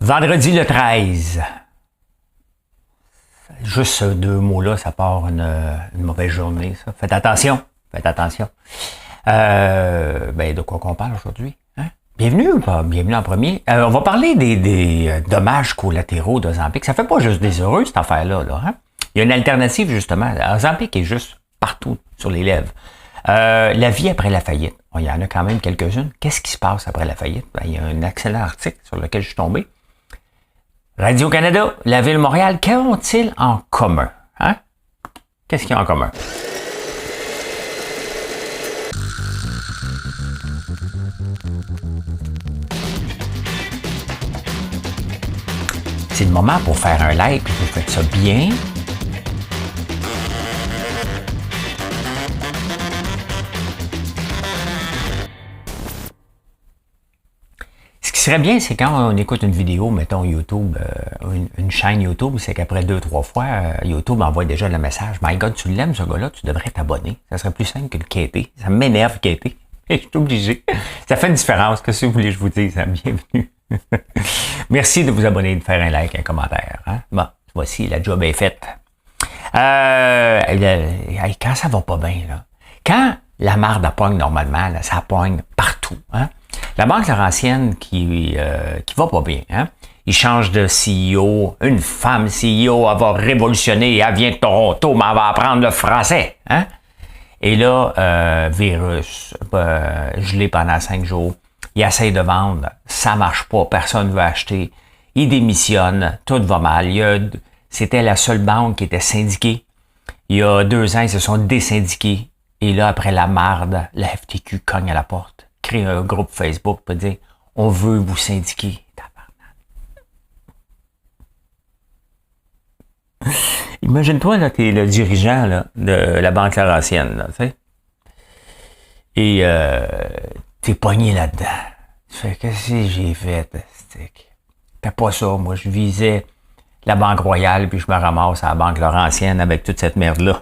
Vendredi le 13. Juste ces deux mots-là, ça part une mauvaise journée, ça. Faites attention. Faites attention. De quoi qu'on parle aujourd'hui? Hein? Bienvenue ou pas? Bienvenue en premier. On va parler des dommages collatéraux d'Ozempic. Ça fait pas juste des heureux, cette affaire-là. Là, hein? Il y a une alternative, justement. Ozempic est juste partout sur les lèvres. La vie après la faillite. Il y en a quand même quelques-unes. Qu'est-ce qui se passe après la faillite? Il y a un excellent article sur lequel je suis tombé. Radio-Canada, la Ville de Montréal, qu'ont-ils en commun? Hein? Qu'est-ce qu'ils ont en commun? C'est le moment pour faire un like, puis vous faites ça bien. Ce qui serait bien, c'est quand on écoute une vidéo, mettons YouTube, une chaîne YouTube, c'est qu'après 2-3 fois, YouTube envoie déjà le message. My God, tu l'aimes ce gars-là, tu devrais t'abonner. Ça serait plus simple que le quêter. Ça m'énerve quêter. Je suis obligé. Ça fait une différence. Qu'est-ce que vous voulez que je vous dise? Bienvenue. Merci de vous abonner, de faire un like, un commentaire. Hein? Bon, voici, la job est faite. Quand ça va pas bien, là, quand la marde pogne normalement, là, ça pogne partout. Hein? La Banque Laurentienne qui va pas bien. Hein? Il change de CEO. Une femme CEO, elle va révolutionner. Elle vient de Toronto, mais elle va apprendre le français. Hein? Et là, virus, gelé pendant 5 jours. Il essaye de vendre. Ça marche pas. Personne ne veut acheter. Il démissionne. Tout va mal. C'était la seule banque qui était syndiquée. Il y a 2 ans, ils se sont désyndiqués. Et là, après la marde, la FTQ cogne à la porte. Crée un groupe Facebook pour dire « On veut vous syndiquer. » Imagine-toi, là, t'es le dirigeant là, de la Banque Laurentienne, là, tu sais. Et t'es pogné là-dedans. Tu fais « Qu'est-ce que j'ai fait? » Fais pas ça. Moi, je visais la Banque Royale, puis je me ramasse à la Banque Laurentienne avec toute cette merde-là.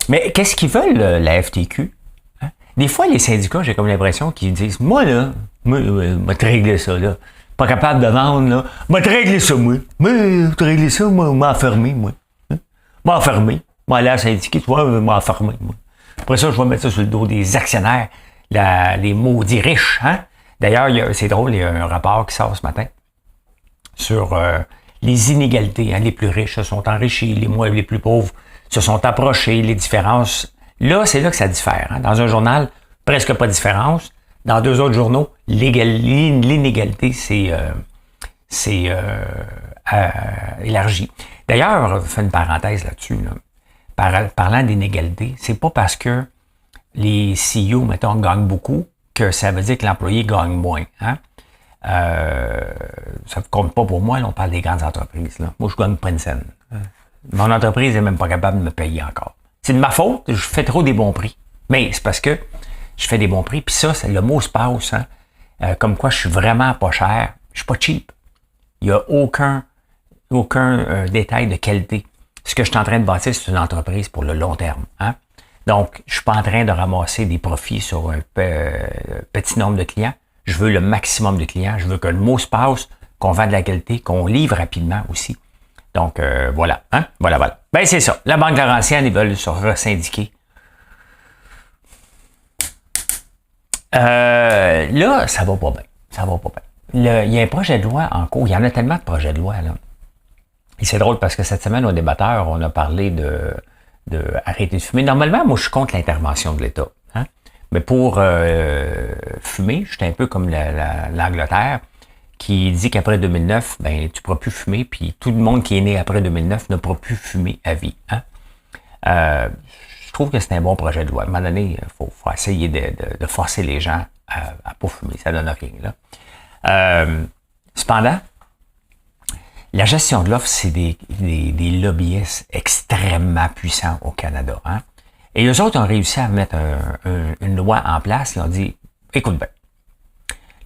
Mais qu'est-ce qu'ils veulent, la FTQ? Des fois, les syndicats, j'ai comme l'impression qu'ils disent, moi, là, moi, te régler ça, là. Pas capable de vendre, là. Moi, te régler ça, moi. Moi, te régler ça, moi, m'enfermer, moi. M'enfermer. Moi, aller à syndiquer, tu vois, m'enfermer, moi. Après ça, je vais mettre ça sur le dos des actionnaires, les maudits riches, hein. D'ailleurs, c'est drôle, il y a un rapport qui sort ce matin sur les inégalités, hein. Les plus riches se sont enrichis, les plus pauvres se sont approchés, les différences. Là, c'est là que ça diffère. Hein. Dans un journal, presque pas de différence. Dans 2 autres journaux, l'inégalité, c'est élargi. D'ailleurs, je fais une parenthèse là-dessus. Là. Parlant d'inégalité, c'est pas parce que les CEO, mettons, gagnent beaucoup que ça veut dire que l'employé gagne moins. Hein. Ça ne compte pas pour moi. Là, on parle des grandes entreprises. Là. Moi, je gagne pas une scène. Mon entreprise n'est même pas capable de me payer encore. C'est de ma faute, je fais trop des bons prix. Mais c'est parce que je fais des bons prix. Puis ça, le mot se passe. Hein? Comme quoi, je suis vraiment pas cher. Je suis pas cheap. Il n'y a aucun détail de qualité. Ce que je suis en train de bâtir, c'est une entreprise pour le long terme. Hein? Donc, je suis pas en train de ramasser des profits sur un petit nombre de clients. Je veux le maximum de clients. Je veux que le mot se passe, qu'on vende de la qualité, qu'on livre rapidement aussi. Donc, voilà. Hein? Voilà. Ben, c'est ça. La Banque Laurentienne, ils veulent se resyndiquer. Là, ça va pas bien. Il y a un projet de loi en cours. Il y en a tellement de projets de loi, là. Et c'est drôle parce que cette semaine, au débatteur, on a parlé de arrêter de fumer. Normalement, moi, je suis contre l'intervention de l'État. Hein? Mais pour fumer, je suis un peu comme l'Angleterre, qui dit qu'après 2009, ben tu ne pourras plus fumer, puis tout le monde qui est né après 2009 ne pourra plus fumer à vie. Hein? Je trouve que c'est un bon projet de loi. À un moment donné, il faut essayer de forcer les gens à pas fumer. Ça donne rien. Là. Cependant, la gestion de l'offre, c'est des lobbyistes extrêmement puissants au Canada. Hein? Et eux autres ont réussi à mettre une loi en place. Ils ont dit, écoute bien,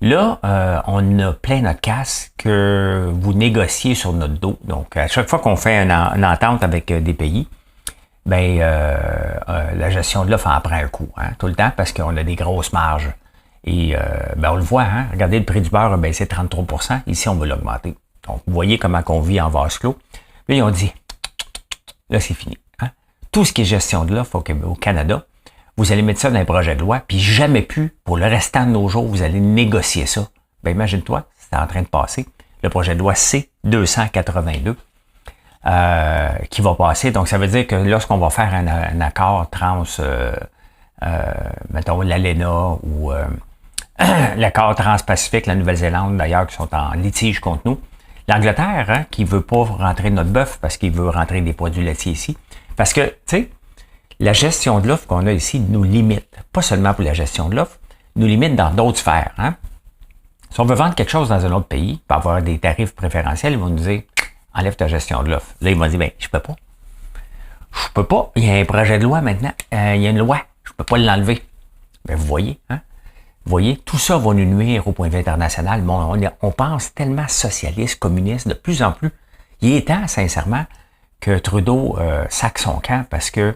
là, on a plein notre casse que vous négociez sur notre dos. Donc, à chaque fois qu'on fait une entente avec des pays, ben la gestion de l'offre en prend un coup, hein, tout le temps, parce qu'on a des grosses marges. Et on le voit, hein? Regardez, le prix du beurre a baissé 33%. Ici, on va l'augmenter. Donc, vous voyez comment on vit en vase clos. Là, ils ont dit, là, c'est fini. Hein? Tout ce qui est gestion de l'offre au Canada, vous allez mettre ça dans un projet de loi, puis jamais plus, pour le restant de nos jours, vous allez négocier ça. Imagine-toi, c'est en train de passer. Le projet de loi C-282 qui va passer. Donc, ça veut dire que lorsqu'on va faire un accord mettons l'ALENA ou l'accord transpacifique, la Nouvelle-Zélande d'ailleurs, qui sont en litige contre nous. L'Angleterre, hein, qui veut pas rentrer notre bœuf parce qu'il veut rentrer des produits laitiers ici. Parce que, tu sais, la gestion de l'offre qu'on a ici nous limite. Pas seulement pour la gestion de l'offre, nous limite dans d'autres sphères. Hein? Si on veut vendre quelque chose dans un autre pays, pour avoir des tarifs préférentiels, ils vont nous dire, enlève ta gestion de l'offre. Là, ils vont dire, je peux pas. Je peux pas. Il y a un projet de loi maintenant. Il y a une loi. Je peux pas l'enlever. Vous voyez, hein? Vous voyez, tout ça va nous nuire au point de vue international. Bon, on pense tellement socialiste, communiste, de plus en plus. Il est temps, sincèrement, que Trudeau saque son camp parce que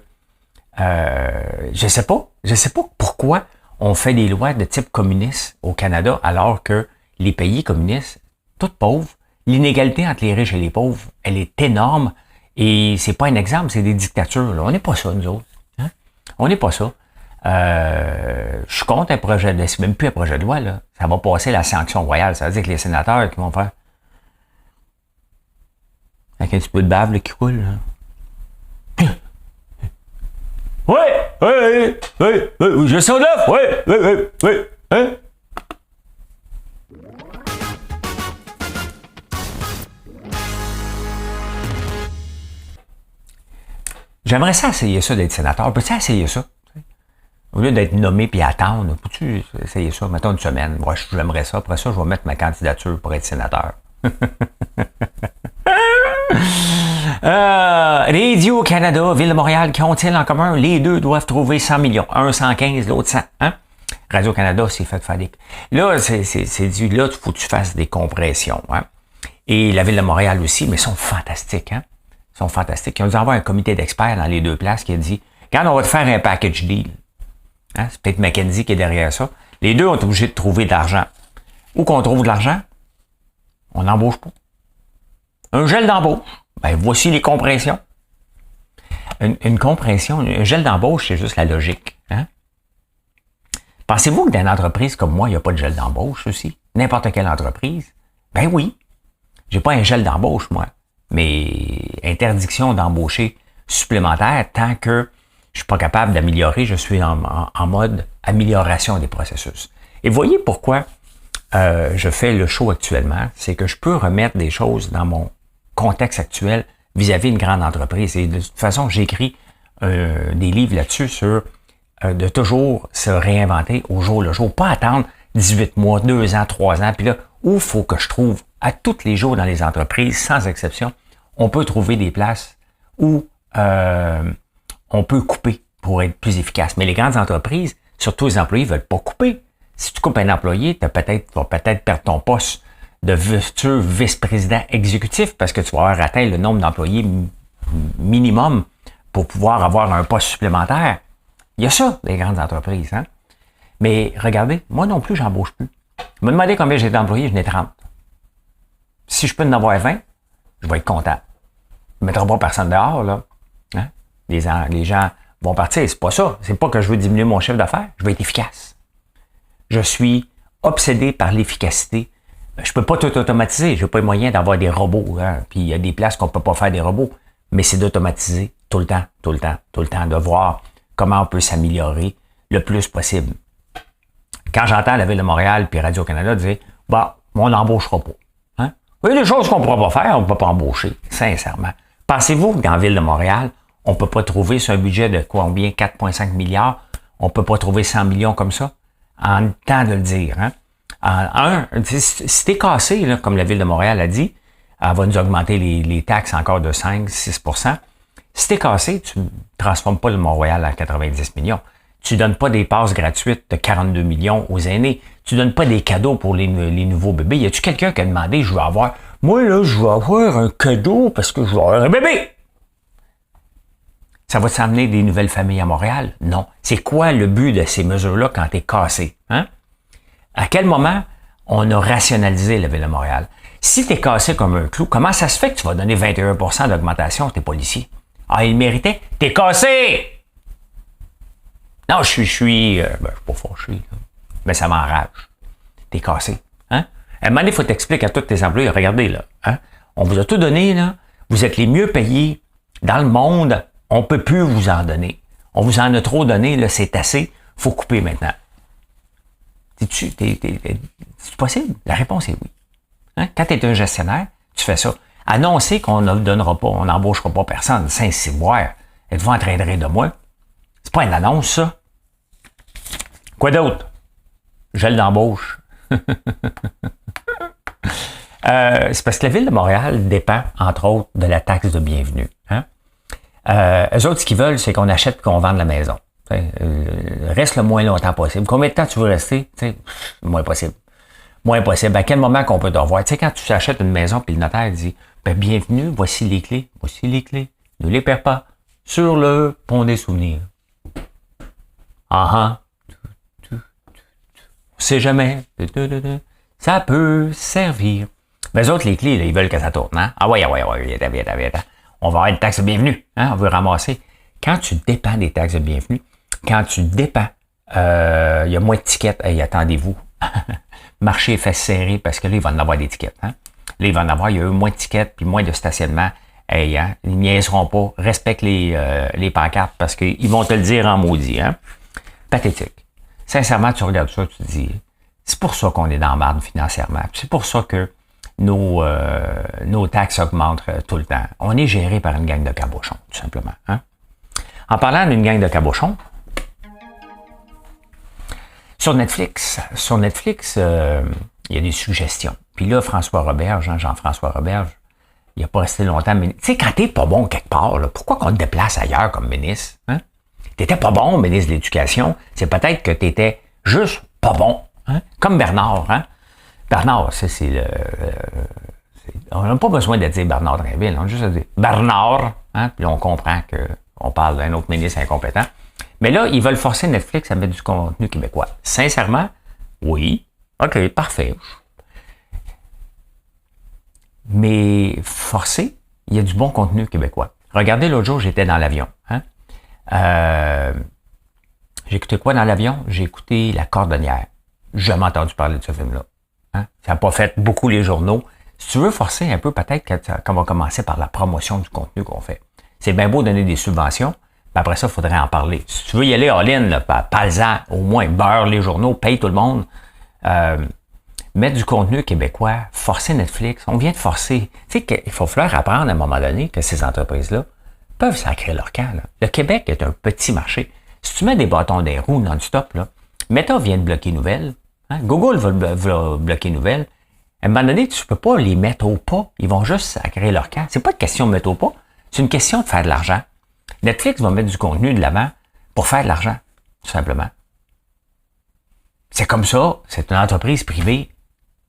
je sais pas pourquoi on fait des lois de type communiste au Canada alors que les pays communistes, tous pauvres, l'inégalité entre les riches et les pauvres, elle est énorme et c'est pas un exemple, c'est des dictatures. Là. On n'est pas ça, nous autres. Hein? On n'est pas ça. Je suis contre un projet de loi, c'est même plus un projet de loi, là. Ça va passer la sanction royale. Ça veut dire que les sénateurs qui vont faire avec un petit peu de bave là, qui coule, là. Oui, gestion de l'offre, oui, hein? J'aimerais ça essayer ça d'être sénateur. Peux-tu essayer ça? Au lieu d'être nommé puis attendre, peux-tu essayer ça? Mettons une semaine. Moi, j'aimerais ça. Après ça, je vais mettre ma candidature pour être sénateur. Radio-Canada, Ville de Montréal, qu'ont-ils en commun? Les deux doivent trouver 100 millions. Un 115, l'autre 100. Hein? Radio-Canada, c'est fait fadique. Là, c'est dit, là, il faut que tu fasses des compressions. Hein? Et la Ville de Montréal aussi, mais ils sont fantastiques. Hein? Ils sont fantastiques. Ils ont dû avoir un comité d'experts dans les deux places qui a dit, quand on va te faire un package deal, hein? C'est peut-être McKenzie qui est derrière ça. Les deux ont été obligés de trouver de l'argent. Où qu'on trouve de l'argent? On n'embauche pas. Un gel d'embauche. Voici les compressions. Une compression, un gel d'embauche, c'est juste la logique. Hein? Pensez-vous que dans une entreprise comme moi, il n'y a pas de gel d'embauche aussi? N'importe quelle entreprise? Oui. J'ai pas un gel d'embauche, moi. Mais interdiction d'embaucher supplémentaire tant que je suis pas capable d'améliorer, je suis en mode amélioration des processus. Et voyez pourquoi je fais le show actuellement, c'est que je peux remettre des choses dans mon contexte actuel vis-à-vis d'une grande entreprise. Et de toute façon, j'écris des livres là-dessus sur de toujours se réinventer au jour le jour, pas attendre 18 mois, 2 ans, 3 ans, puis là, où il faut que je trouve à tous les jours dans les entreprises, sans exception, on peut trouver des places où on peut couper pour être plus efficace. Mais les grandes entreprises, surtout les employés, ne veulent pas couper. Si tu coupes un employé, tu vas peut-être perdre ton poste de futur vice-président exécutif parce que tu vas avoir atteint le nombre d'employés minimum pour pouvoir avoir un poste supplémentaire. Il y a ça, les grandes entreprises. Hein? Mais regardez, moi non plus, j'embauche plus. Je me demandais combien j'ai d'employés, je n'ai 30. Si je peux en avoir 20, je vais être content. Je ne mettrai pas personne dehors, là. Hein? Les gens vont partir. C'est pas ça. C'est pas que je veux diminuer mon chiffre d'affaires. Je veux être efficace. Je suis obsédé par l'efficacité. Je peux pas tout automatiser. J'ai pas les moyens d'avoir des robots. Hein? Puis il y a des places qu'on peut pas faire des robots. Mais c'est d'automatiser tout le temps, de voir comment on peut s'améliorer le plus possible. Quand j'entends la Ville de Montréal puis Radio-Canada dire, on n'embauchera pas. Hein? Il y a des choses qu'on ne pourra pas faire, on ne peut pas embaucher, sincèrement. Pensez-vous que dans la Ville de Montréal, on ne peut pas trouver sur un budget de combien? 4,5 milliards, on ne peut pas trouver 100 millions comme ça? En temps de le dire. Hein? Si t'es cassé, là, comme la Ville de Montréal a dit, elle va nous augmenter les taxes encore de 5-6%. Si t'es cassé, tu ne transformes pas le Mont-Royal à 90 millions. Tu donnes pas des passes gratuites de 42 millions aux aînés. Tu donnes pas des cadeaux pour les nouveaux bébés. Y a-tu quelqu'un qui a demandé, je veux avoir un cadeau parce que je veux avoir un bébé? Ça va t'amener des nouvelles familles à Montréal? Non. C'est quoi le but de ces mesures-là quand t'es cassé? Hein? À quel moment on a rationalisé la Ville de Montréal? Si tu es cassé comme un clou, comment ça se fait que tu vas donner 21% d'augmentation à tes policiers? Ah, ils méritaient? T'es cassé! Non, je suis pas fâché, mais ça m'enrage. T'es cassé. Hein? À un moment donné, il faut t'expliquer à tous tes employés, regardez, là, hein? On vous a tout donné, là. Vous êtes les mieux payés dans le monde. On peut plus vous en donner. On vous en a trop donné, là, c'est assez. Faut couper maintenant. C'est possible? La réponse est oui. Hein? Quand tu es un gestionnaire, tu fais ça. Annoncer qu'on ne donnera pas, on n'embauchera pas personne, Saint-Cyboire, êtes-vous en train de rire de moi? C'est pas une annonce, ça. Quoi d'autre? Gel d'embauche. C'est parce que la Ville de Montréal dépend, entre autres, de la taxe de bienvenue. Hein? Eux autres, ce qu'ils veulent, c'est qu'on achète et qu'on vende la maison. Reste le moins longtemps possible. Combien de temps tu veux rester? Moins possible. Moins possible. À quel moment qu'on peut te revoir? Tu sais, quand tu achètes une maison puis le notaire dit bienvenue, voici les clés. Voici les clés. Ne les perds pas. Sur le pont des souvenirs. Ah On sait jamais. Ça peut servir. Mais eux autres, les clés, là, ils veulent que ça tourne. Hein? Ah ouais, viens. On va avoir une taxe de bienvenue. Hein? On veut ramasser. Quand tu dépends des taxes de bienvenue, quand tu dépends, il y a moins de tickets. Hey, attendez-vous. Marché est fait serrer parce que là, il va en avoir des tickets. Hein? Là, il va en avoir, il y a eu moins de tickets puis moins de stationnement. Hey, hein? Ils niaiseront pas. Respecte les pancartes parce qu'ils vont te le dire en maudit. Hein? Pathétique. Sincèrement, tu regardes ça, tu te dis, c'est pour ça qu'on est dans la merde financièrement. C'est pour ça que nos taxes augmentent tout le temps. On est géré par une gang de cabochons, tout simplement. Hein? En parlant d'une gang de cabochons, sur Netflix, il y a des suggestions. Puis là, François Roberge, Jean-François Roberge, il n'a pas resté longtemps ministre. Tu sais, quand t'es pas bon quelque part, là, pourquoi qu'on te déplace ailleurs comme ministre? Hein? T'étais pas bon, ministre de l'Éducation. C'est peut-être que t'étais juste pas bon. Hein? Comme Bernard. Hein? Bernard, ça, on n'a pas besoin de dire Bernard Drinville. On a juste à dire Bernard. Hein? Puis on comprend qu'on parle d'un autre ministre incompétent. Mais là, ils veulent forcer Netflix à mettre du contenu québécois. Sincèrement, oui. OK, parfait. Mais forcer, il y a du bon contenu québécois. Regardez, l'autre jour, j'étais dans l'avion. Hein? J'ai écouté quoi dans l'avion? J'ai écouté La Cordonnière. J'ai jamais entendu parler de ce film-là. Hein? Ça n'a pas fait beaucoup les journaux. Si tu veux forcer un peu, peut-être qu'on va commencer par la promotion du contenu qu'on fait. C'est bien beau donner des subventions, mais après ça, il faudrait en parler. Si tu veux y aller all-in, parle-en, au moins, beurre les journaux, paye tout le monde. Mettre du contenu québécois, forcer Netflix, on vient de forcer. Tu sais qu'il faut falloir apprendre à un moment donné que ces entreprises-là peuvent sacrer leur camp. Là. Le Québec est un petit marché. Si tu mets des bâtons dans les roues non-stop, là, Meta vient de bloquer Nouvelles. Hein? Google va bloquer Nouvelles. À un moment donné, tu ne peux pas les mettre au pas. Ils vont juste sacrer leur camp. C'est pas une question de mettre au pas. C'est une question de faire de l'argent. Netflix va mettre du contenu de l'avant pour faire de l'argent, tout simplement. C'est comme ça. C'est une entreprise privée.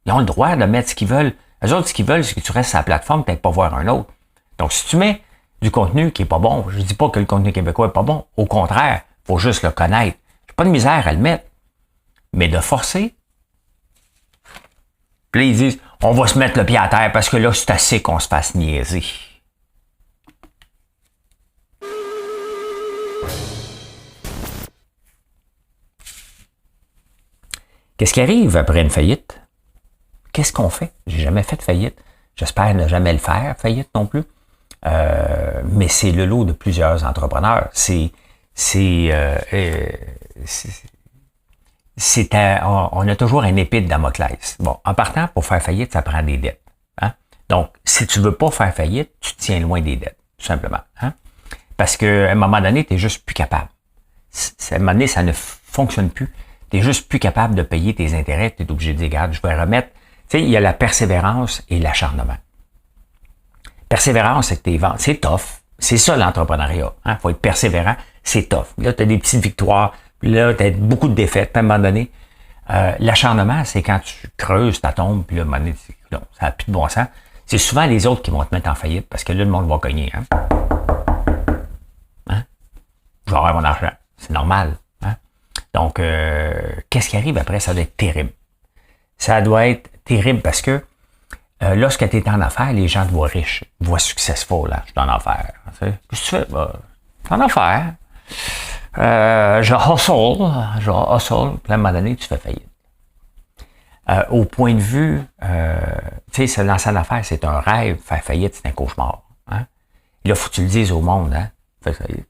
Ils ont le droit de mettre ce qu'ils veulent. Eux autres, ce qu'ils veulent, c'est que tu restes sur la plateforme, peut-être pas voir un autre. Donc, si tu mets du contenu qui est pas bon, je dis pas que le contenu québécois est pas bon. Au contraire, faut juste le connaître. J'ai pas de misère à le mettre. Mais de forcer. Puis là, ils disent, on va se mettre le pied à terre parce que là, c'est assez qu'on se fasse niaiser. Qu'est-ce qui arrive après une faillite? Qu'est-ce qu'on fait? J'ai jamais fait de faillite. J'espère ne jamais le faire, faillite non plus. Mais c'est le lot de plusieurs entrepreneurs. On a toujours un épée de Damoclès. Bon, en partant, pour faire faillite, ça prend des dettes. Hein? Donc, si tu veux pas faire faillite, tu te tiens loin des dettes, tout simplement. Hein? Parce qu'à un moment donné, tu n'es juste plus capable. À un moment donné, ça ne fonctionne plus. Tu n'es juste plus capable de payer tes intérêts. Tu es obligé de dire, regarde, je vais remettre. Tu sais, il y a la persévérance et l'acharnement. Persévérance, c'est que tes ventes, c'est tough. C'est ça l'entrepreneuriat. Hein? Faut être persévérant, c'est tough. Là, tu as des petites victoires. Puis là, tu as beaucoup de défaites. Puis à un moment donné, l'acharnement, c'est quand tu creuses ta tombe. Puis là, à un moment donné, non, ça n'a plus de bon sens. C'est souvent les autres qui vont te mettre en faillite parce que là, le monde va cogner. Hein? Hein? Je vais avoir mon argent. C'est normal. Hein? Donc, qu'est-ce qui arrive après? Ça doit être terrible. Ça doit être terrible parce que lorsque tu es en affaires, les gens te voient riche, te voient successful, là, je suis en affaires. Qu'est-ce que tu fais? Ben, je suis en affaires. Je hustle, puis à un moment donné, tu fais faillite. Au point de vue, tu sais, se lancer en affaires, c'est un rêve, faire faillite, c'est un cauchemar. Hein? Et là, faut que tu le dises au monde, hein? Faire faillite,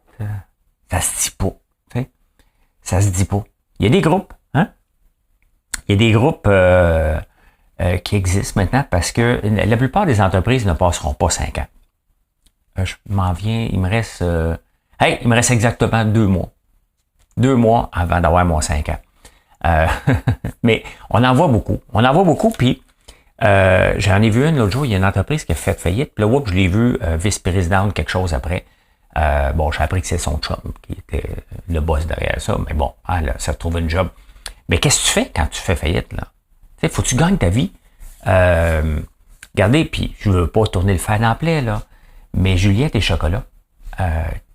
ça se dit pas. T'sais? Ça se dit pas. Il y a des groupes, hein? Il y a des groupes qui existent maintenant parce que la plupart des entreprises ne passeront pas 5 ans. Je m'en viens, il me reste exactement 2 mois. 2 mois avant d'avoir mon 5 ans. Mais on en voit beaucoup. On en voit beaucoup, puis j'en ai vu une l'autre jour, il y a une entreprise qui a fait faillite, puis là, je l'ai vu vice-présidente quelque chose après. Bon, j'ai appris que c'est son chum qui était le boss derrière ça, mais bon, ça trouve une job. Mais qu'est-ce que tu fais quand tu fais faillite, là? Tu sais, faut que tu gagnes ta vie. Regardez, puis je veux pas tourner le fer dans la plaie, là, mais Juliette et Chocolat,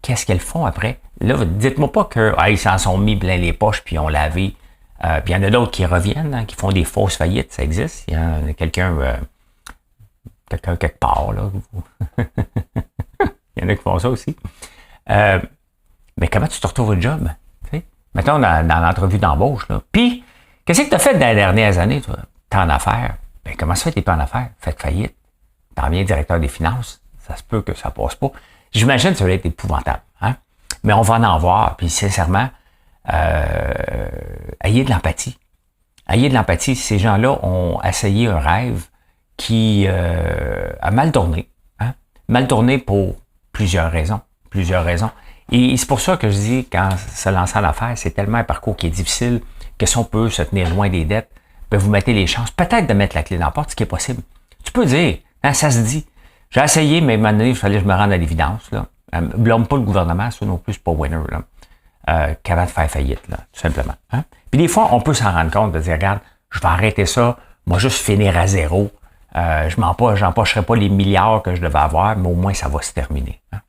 qu'est-ce qu'elles font après? Là, dites-moi pas qu'ils s'en sont mis plein les poches puis ils ont lavé. Puis il y en a d'autres qui reviennent, hein, qui font des fausses faillites, ça existe. Il y en a quelqu'un quelque part, là. Il y en a qui font ça aussi. Mais comment tu te retrouves au job? T'sais? Mettons dans l'entrevue d'embauche, là. Puis, qu'est-ce que tu as fait dans les dernières années, toi? T'es en affaires. Ben, comment ça fait que t'es pas en affaires? Faites faillite. T'en viens directeur des finances. Ça se peut que ça passe pas. J'imagine que ça va être épouvantable. Hein? Mais on va en voir. Puis, sincèrement, ayez de l'empathie. Ayez de l'empathie. Ces gens-là ont essayé un rêve qui a mal tourné. Hein? Mal tourné pour plusieurs raisons. Et c'est pour ça que je dis, quand se lancer en affaires, c'est tellement un parcours qui est difficile que si on peut se tenir loin des dettes, ben vous mettez les chances peut-être de mettre la clé dans la porte, ce qui est possible. Tu peux dire, hein, ça se dit. J'ai essayé, mais à un moment donné, il fallait que je me rende à l'évidence. Blâme pas le gouvernement, ça non plus, c'est pas winner. Qu'avant de faire faillite, là, tout simplement. Hein? Puis des fois, on peut s'en rendre compte de dire, regarde, je vais arrêter ça, moi juste finir à zéro. J'empocherai pas les milliards que je devais avoir, mais au moins ça va se terminer. Hein?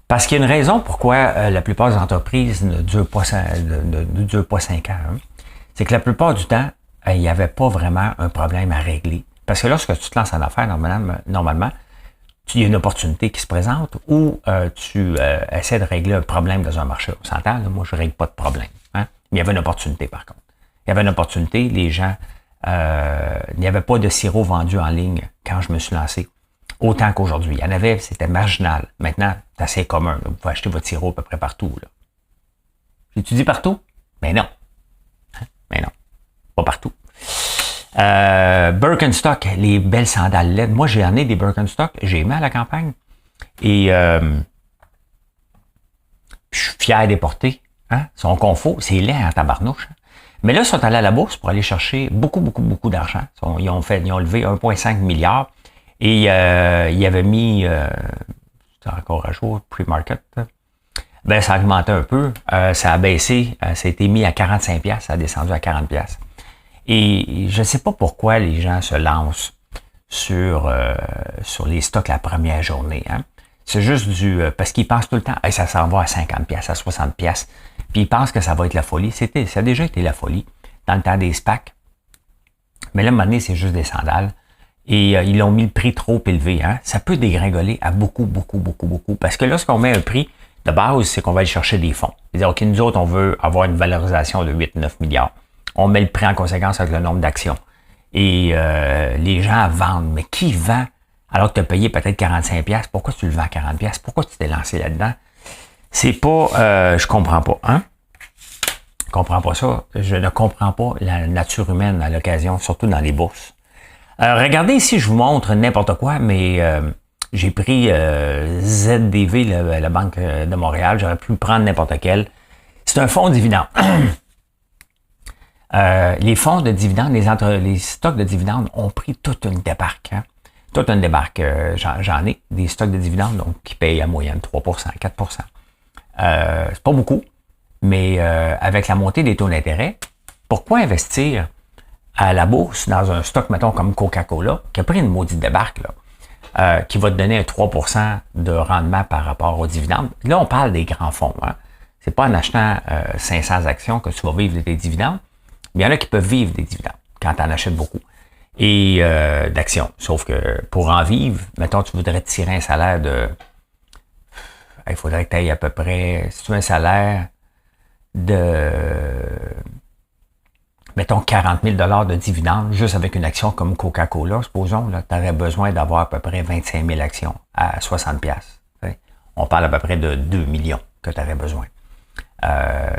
Parce qu'il y a une raison pourquoi la plupart des entreprises ne durent pas 5 ans. Hein? C'est que la plupart du temps, il n'y avait pas vraiment un problème à régler. Parce que lorsque tu te lances en affaires, normalement, il y a une opportunité qui se présente ou tu essaies de régler un problème dans un marché. On s'entend, là, moi, je ne règle pas de problème. Hein? Mais il y avait une opportunité, par contre. Il y avait une opportunité, les gens, il n'y avait pas de sirop vendu en ligne quand je me suis lancé. Autant qu'aujourd'hui. Il y en avait, c'était marginal. Maintenant, c'est assez commun. Là. Vous pouvez acheter votre sirop à peu près partout. Là. J'ai-tu dit partout? Mais non. Mais non. Pas partout. Birkenstock, les belles sandales LED. Moi, j'ai amené des Birkenstock. J'ai aimé à la campagne. Et je suis fier des porter. Hein? Ils sont confos. C'est laid en tabarnouche. Mais là, ils sont allés à la bourse pour aller chercher beaucoup d'argent. Ils ont levé 1,5 milliard. Et il avait mis, c'est encore à jour, pre-market, ben ça a augmenté un peu, ça a baissé, ça a été mis à 45$, ça a descendu à 40$. Et je ne sais pas pourquoi les gens se lancent sur les stocks la première journée. Hein. C'est juste parce qu'ils pensent tout le temps, ça s'en va à 50$, à 60$, puis ils pensent que ça va être la folie. Ça a déjà été la folie dans le temps des SPAC. Mais là, à un moment donné, c'est juste des sandales. Et ils ont mis le prix trop élevé. Hein? Ça peut dégringoler à beaucoup. Parce que lorsqu'on met un prix de base, c'est qu'on va aller chercher des fonds. C'est-à-dire, OK, nous autres, on veut avoir une valorisation de 8-9 milliards. On met le prix en conséquence avec le nombre d'actions. Et les gens vendent. Mais qui vend alors que tu as payé peut-être 45$? Pourquoi tu le vends à 40$? Pourquoi tu t'es lancé là-dedans? C'est pas... je comprends pas. Hein? Je comprends pas ça. Je ne comprends pas la nature humaine à l'occasion, surtout dans les bourses. Regardez ici, je vous montre n'importe quoi, mais j'ai pris ZDV, la Banque de Montréal. J'aurais pu prendre n'importe quel. C'est un fonds de dividendes. Les fonds de dividendes, les stocks de dividendes ont pris toute une débarque. Hein? Toute une débarque. J'en ai des stocks de dividendes donc, qui payent à moyenne 3%, 4%. C'est pas beaucoup, mais avec la montée des taux d'intérêt, pourquoi investir à la bourse dans un stock, mettons, comme Coca-Cola, qui a pris une maudite débarque, là. qui va te donner un 3% de rendement par rapport aux dividendes. Là, on parle des grands fonds. Hein. C'est pas en achetant 500 actions que tu vas vivre des dividendes. Mais il y en a qui peuvent vivre des dividendes quand tu en achètes beaucoup. Et d'actions. Sauf que pour en vivre, mettons, tu voudrais tirer un salaire de... Il faudrait que tu ailles à peu près... Si tu as un salaire de... mettons 40 000 $ de dividendes, juste avec une action comme Coca-Cola, supposons, tu aurais besoin d'avoir à peu près 25 000 actions à 60 $. On parle à peu près de 2 millions que tu aurais besoin.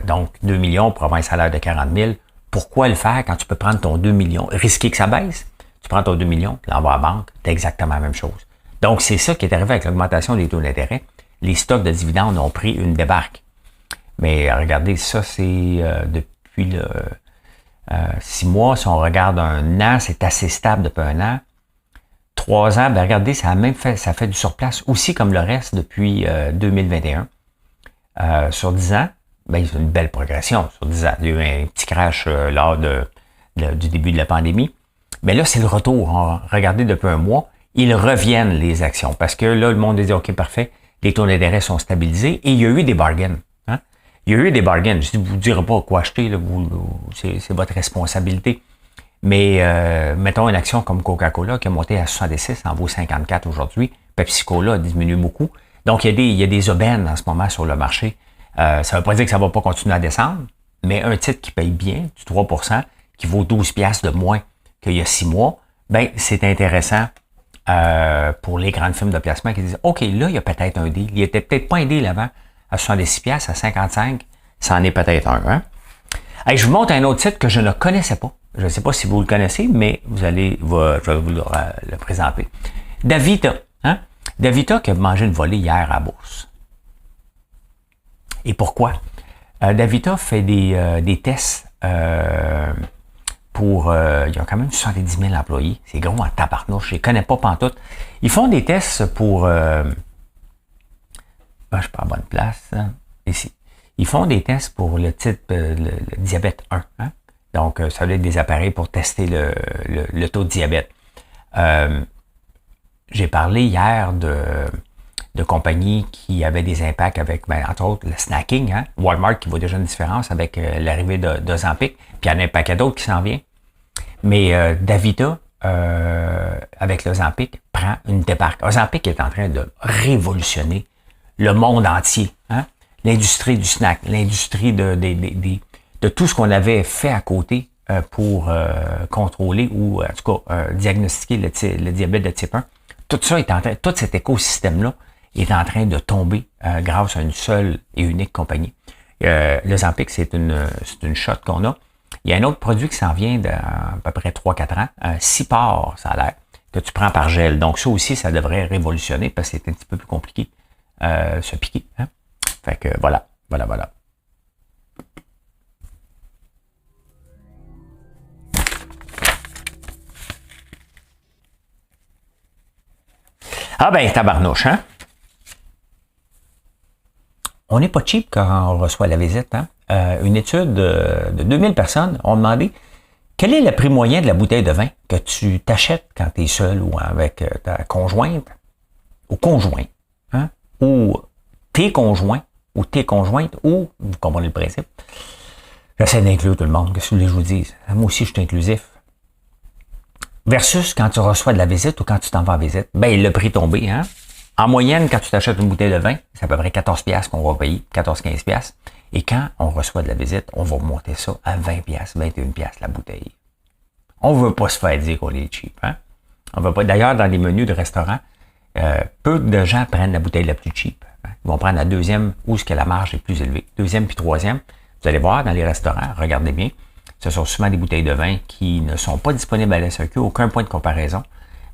Donc, 2 millions pour avoir un salaire de 40 000. Pourquoi le faire quand tu peux prendre ton 2 millions? Risquer que ça baisse? Tu prends ton 2 millions, tu l'envoies à la banque, tu as exactement la même chose. Donc, c'est ça qui est arrivé avec l'augmentation des taux d'intérêt. Les stocks de dividendes ont pris une débarque. Mais regardez, ça, c'est depuis le 6 mois. Si on regarde un an, c'est assez stable depuis un an. 3 ans, ben regardez, ça fait du surplace aussi comme le reste depuis 2021. Sur 10 ans, ben, c'est une belle progression. Sur 10 ans, il y a eu un petit crash lors du début de la pandémie. Mais là, c'est le retour. Regardez, depuis un mois, ils reviennent, les actions. Parce que là, le monde a dit, OK, parfait, les taux d'intérêt sont stabilisés et il y a eu des bargains. Hein? Il y a eu des bargains. Je ne vous dirai pas quoi acheter, là, c'est votre responsabilité. Mais mettons une action comme Coca-Cola qui a monté à 66, en vaut 54 aujourd'hui. PepsiCo a diminué beaucoup. Donc, il y a des aubaines en ce moment sur le marché. Ça ne veut pas dire que ça ne va pas continuer à descendre, mais un titre qui paye bien, du 3%, qui vaut 12 $ de moins qu'il y a 6 mois, ben c'est intéressant pour les grandes firmes de placement qui disent, OK, là, il y a peut-être un deal. Il était peut-être pas un deal avant à 66 $, à 55, ça en est peut-être un. Hein? Hey, je vous montre un autre titre que je ne connaissais pas. Je ne sais pas si vous le connaissez, mais je vais vous le présenter. Davita. Hein? Davita qui a mangé une volée hier à la bourse. Et pourquoi? Davita fait des tests pour... ils ont quand même 70 000 employés. C'est gros en tabarnouche. Je ne les connais pas pantoute. Ils font des tests pour... je suis pas à bonne place. Hein? Ici. Ils font des tests pour le type le diabète 1. Hein? Donc, ça doit être des appareils pour tester le taux de diabète. J'ai parlé hier de compagnies qui avaient des impacts avec, ben, entre autres, le snacking. Hein? Walmart qui voit déjà une différence avec l'arrivée d'Ozempic. Puis il y en a un paquet d'autres qui s'en vient. Mais Davita, avec l'Ozempic, prend une débarque. Ozempic est en train de révolutionner le monde entier. Hein? L'industrie du snack, l'industrie de tout ce qu'on avait fait à côté pour contrôler ou, en tout cas, diagnostiquer le diabète de type 1. Tout ça est en train, tout cet écosystème-là est en train de tomber grâce à une seule et unique compagnie. Le Zempic, c'est une shot qu'on a. Il y a un autre produit qui s'en vient à peu près 3-4 ans, un Cipar, ça a l'air, que tu prends par gel. Donc ça aussi, ça devrait révolutionner parce que c'est un petit peu plus compliqué se piquer. Hein? Fait que voilà. Ah ben, tabarnouche, hein? On n'est pas cheap quand on reçoit la visite, hein? Une étude de 2000 personnes ont demandé quel est le prix moyen de la bouteille de vin que tu t'achètes quand tu es seul ou avec ta conjointe ou conjoint, hein? Ou tes conjoints ou tes conjointes ou, vous comprenez le principe. J'essaie d'inclure tout le monde, qu'est-ce que vous voulez que je vous dise? Moi aussi, je suis inclusif. Versus quand tu reçois de la visite ou quand tu t'en vas en visite, ben le prix tombé, hein? En moyenne, quand tu t'achètes une bouteille de vin, c'est à peu près 14 $ qu'on va payer, 14-15 $. Et quand on reçoit de la visite, on va monter ça à 20 $, 21 $ la bouteille. On veut pas se faire dire qu'on est cheap, hein? On veut pas. D'ailleurs, dans les menus de restaurants, peu de gens prennent la bouteille la plus cheap. Hein? Ils vont prendre la deuxième où est-ce que la marge est plus élevée. Deuxième puis troisième, vous allez voir dans les restaurants, regardez bien, ce sont souvent des bouteilles de vin qui ne sont pas disponibles à la SAQ, aucun point de comparaison.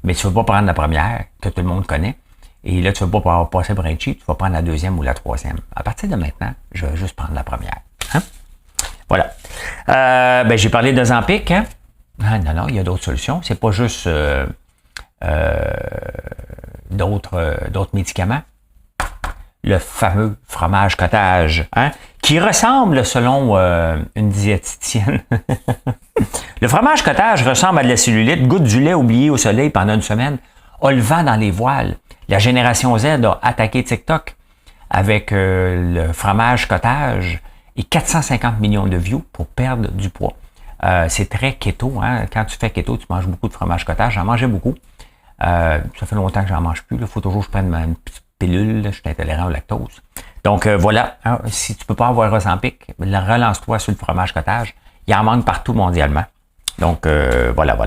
Mais tu ne vas pas prendre la première, que tout le monde connaît. Et là, tu ne vas pas passer pour un cheap, tu vas prendre la deuxième ou la troisième. À partir de maintenant, je vais juste prendre la première. Hein? Voilà. Ben, j'ai parlé de Zempic. Hein? Ah, non, il y a d'autres solutions. C'est pas juste d'autres médicaments. Le fameux fromage cottage, hein, qui ressemble, selon une diététicienne, le fromage cottage ressemble à de la cellulite, goutte du lait oublié au soleil pendant une semaine. a le vent dans les voiles. La génération Z a attaqué TikTok avec le fromage cottage et 450 millions de views pour perdre du poids. C'est très keto. Hein? Quand tu fais keto, tu manges beaucoup de fromage cottage. J'en mangeais beaucoup. Ça fait longtemps que j'en mange plus. Il faut toujours que je prenne une petite pilule. Je suis intolérant au lactose. Donc voilà, hein, si tu peux pas avoir Ozempic, relance-toi sur le fromage cottage. Il en manque partout mondialement. Donc voilà.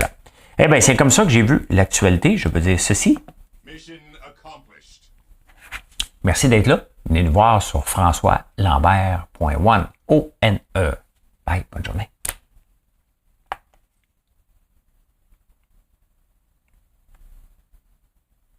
Eh bien, c'est comme ça que j'ai vu l'actualité. Je peux dire ceci. Merci d'être là. Venez nous voir sur françoislambert.one. O-N-E. Bye, bonne journée.